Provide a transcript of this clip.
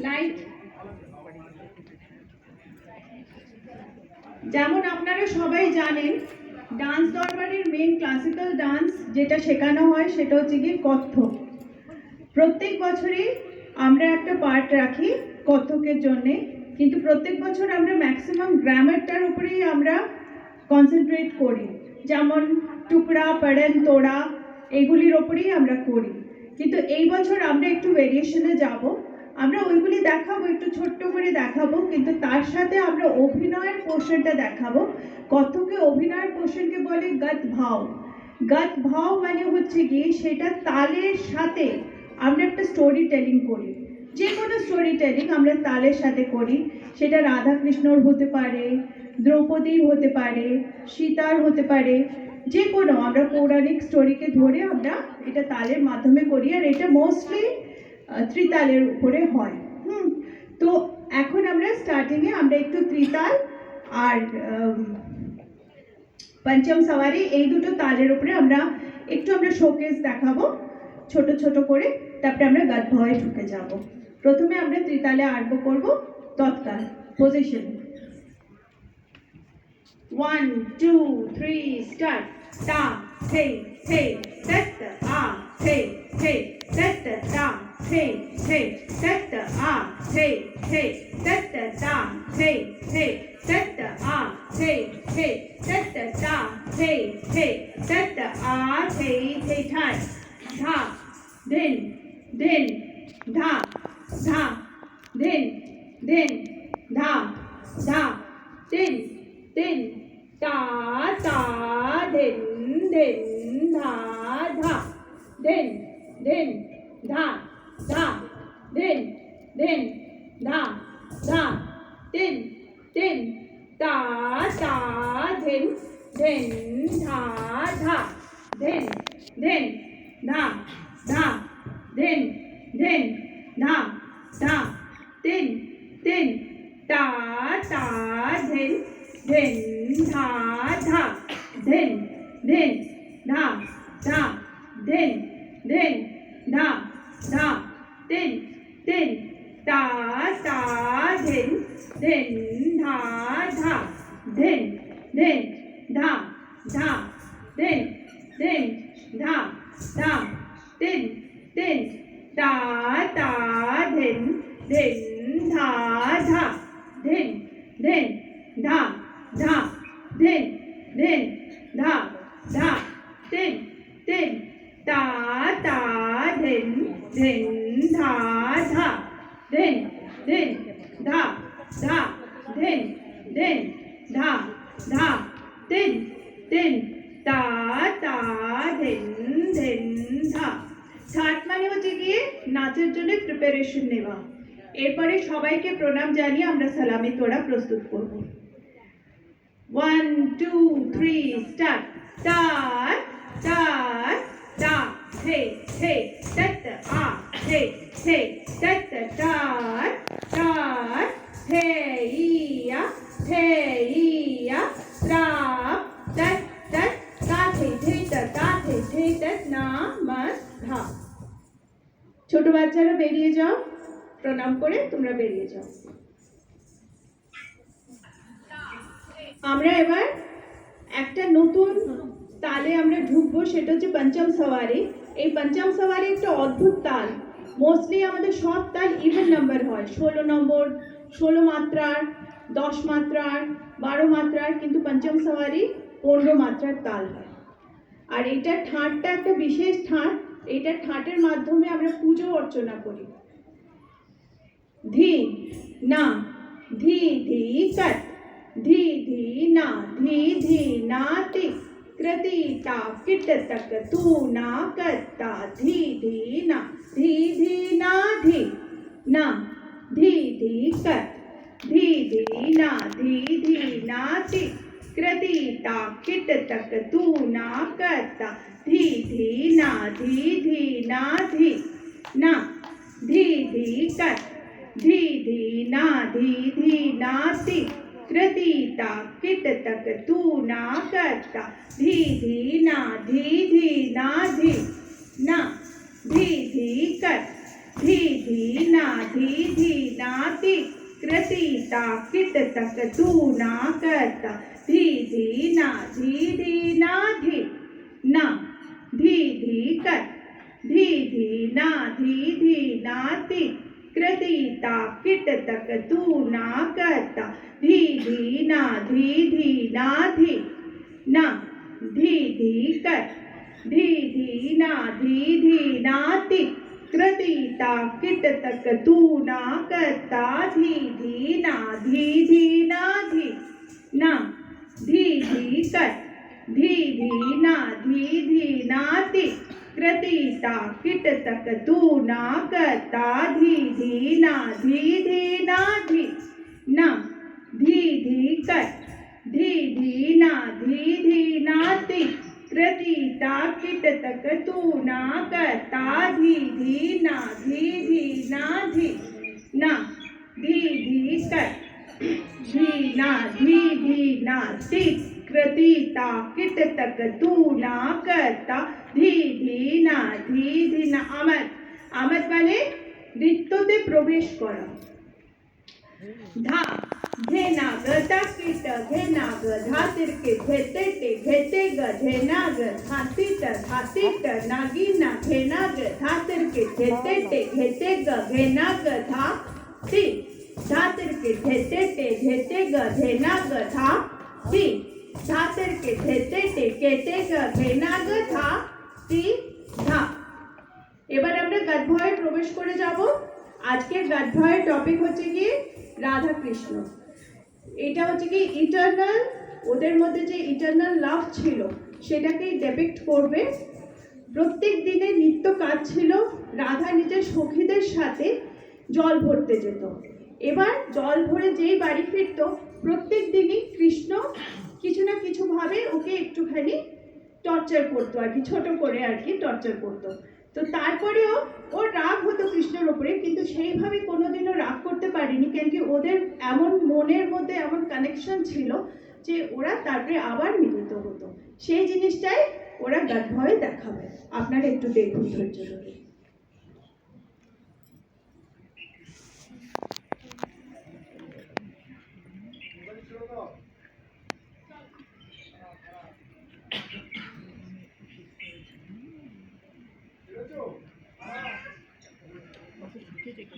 Light. যেমন আপনারা সবাই জানেন, ডান্স দরবারের মেন ক্লাসিক্যাল ডান্স যেটা শেখানো হয় সেটা হচ্ছে গিয়ে কত্থক। প্রত্যেক বছরই আমরা একটা পার্ট রাখি কত্থকের জন্যে, কিন্তু প্রত্যেক বছর আমরা ম্যাক্সিমাম গ্রামারটার উপরেই আমরা কনসেন্ট্রেট করি। যেমন টুকরা, পড়েন, তোড়া এগুলির ওপরেই আমরা করি। কিন্তু এই বছর আমরা একটু ভেরিয়েশনে যাব, আমরা ওইগুলি দেখাবো, একটু ছোট্ট করে দেখাবো, কিন্তু তার সাথে আমরা অভিনয়ের পোর্শনটা দেখাবো। কত্থকে অভিনয়ের পোর্শনকে বলে গত ভাও। গত ভাও মানে হচ্ছে গিয়ে সেটা তালের সাথে আমরা একটা স্টোরি টেলিং করি। যে কোনো স্টোরি টেলিং আমরা তালের সাথে করি। সেটা রাধা কৃষ্ণর হতে পারে, দ্রৌপদীর হতে পারে, সীতার হতে পারে, যে কোনো আমরা পৌরাণিক স্টোরিকে ধরে আমরা এটা তালের মাধ্যমে করি। আর এটা মোস্টলি ত্রিতালের উপরে হয়। তো এখন আমরা স্টার্টিংয়ে আমরা একটু ত্রিতাল আর পঞ্চম সওয়ারি এই দুটো তালের উপরে আমরা শোকেস দেখাবো ছোট ছোট করে, তারপরে আমরা গত ভাওয়ে ঢুকে যাব। প্রথমে আমরা ত্রিতালে আরম্ভ করব তৎকাল পজিশন। 1 2 3 স্টার্ট। তা হে হে তত আ হে হে তত তা হে হে তত আ হে হে তত তা হে হে তত আ হে হে তত তা হে হে তত আ হে হে ঠাই ধা দিন দিন ধা ধা দিন দিন ধা ধা দিন দিন তা তা দিন দিন ধা ধা দিন দিন ধা ধা দিন দিন ধা ধা দিন দিন তা তা দিন দিন ধা ধা দিন দিন ধা ধা দিন দিন ধা ধা দিন দিন তা তা দিন দিন ধা ধা দিন দিন ধা ধা দিন দিন ধা ধা দিন দিন তা তা দিন দিন ধা ধা দিন দিন ধা ধা দিন দিন ধা ধা দিন দিন তা তা দিন দিন ধা ধা দিন দিন ধা ধা দিন দিন ধা ধা দিন দিন তা তা দিন দিন ধা ধা দিন দিন ধা ধা দিন দিন ধা ধা দিন দিন তা তা দিন দিন ধা। ছাট মানে হচ্ছে গিয়ে নাচের জন্য প্রিপারেশন নেওয়া। এরপরে সবাইকে প্রণাম জানিয়ে আমরা সালামি তোড়া প্রস্তুত করব। 1 2 3 স্টার্ট। তা তা তা হে হে তত আ হে হে তত তা তা হে ইয়া রা তত তত তা হে তত নমস্কার। ছোট বাচ্চারা বেরিয়ে যাও, প্রণাম করে তোমরা বেরিয়ে যাও। আমরা এবার একটা নতুন তালে আমরা ঢুকবো, সেটা হচ্ছে পঞ্চম সওয়ারি। এই পঞ্চম সওয়ারি একটা অদ্ভুত তাল। মোস্টলি আমাদের সব তাল ইভেন নাম্বার হয়, 16 নম্বর, 16 মাত্রার, 10 মাত্রার, 12 মাত্রার, কিন্তু পঞ্চম সওয়ারি 15 মাত্রার তাল হয়। আর এটা ঠাঁটটা একটা বিশেষ ঠাঁট। এইটা ঠাঁটের মাধ্যমে আমরা পুজো অর্চনা করি। ধি না ধি ধি কত ধি ধি না ধি ধি না তি कृति ता किट तक तू ना करता धी धी ना धी धी ना धी ना धी धी कर धी धी ना धी धी ना ति कृति ता किट तक तू ना करता धी धी ना धी धी ना धी ना धी धी कर धी धी ना धी धी ना ति कृति ता किट तक तू ना करता धी धी ना धी धी ना धी ना धी धी कर धी धी ना धी धी नाति कृति ता किट तक तू ना करता धी धी ना धी धी कर धी धी नाति कृति ता किट तक तू ना करता धी धी धी ना धी कर धी धी नाति कृति ता किट तक तू ना करता धी धी ना धी ना धी कर धी धी नाति कृति ता किट तक तू ना करता धी धी ना धी ना धी कर धी धी नाति कृति ता किट तक तू ना करता धी धी ना धी कर धी नाति कृति ता किट तक तू ना करता धी धी ना আমদ মানে নৃত্যতে প্রবেশ করা धा घेना ग ताकीट घेना ग धातिरके घेते ग घेना ग धातीट नागिना घेना ग धातिरके घेते ग घेना ग धाती धातिरके घेते ग घेना ग धाती धातिरके घेते ग घेना ग धाती धा এবার আমরা গাদ্ভয়ে প্রবেশ করে যাব আজকের গাদ্ভয়ের টপিক হচ্ছে কি রাধা কৃষ্ণ এটা হচ্ছে কি ইটারনাল ওদের মধ্যে যে ইটারনাল লাভ ছিল সেটাকেই ডেপিক্ট করবে প্রত্যেক দিনে নিত্য কাজ ছিল রাধা নিজের সখীদের সাথে জল ভরতে যেত এবার জল ভরে যেই বাড়ি ফিরতো প্রত্যেক দিনই কৃষ্ণ কিছু না কিছু ভাবে ওকে একটুখানি টর্চার করতো আর কি ছোট করে আর কি টর্চার করতো তো তারপরেও ওর রাগ হতো কৃষ্ণের উপরে কিন্তু সেইভাবে কোনোদিনও রাগ করতে পারেনি কেন কি ওদের এমন মনের মধ্যে এমন কানেকশন ছিল যে ওরা তারপরে আবার মিলিত হতো সেই জিনিসটাই ওরা গাদ্ভয়ে দেখাবে আপনারা একটু দেখুন ধৈর্য ধরে কি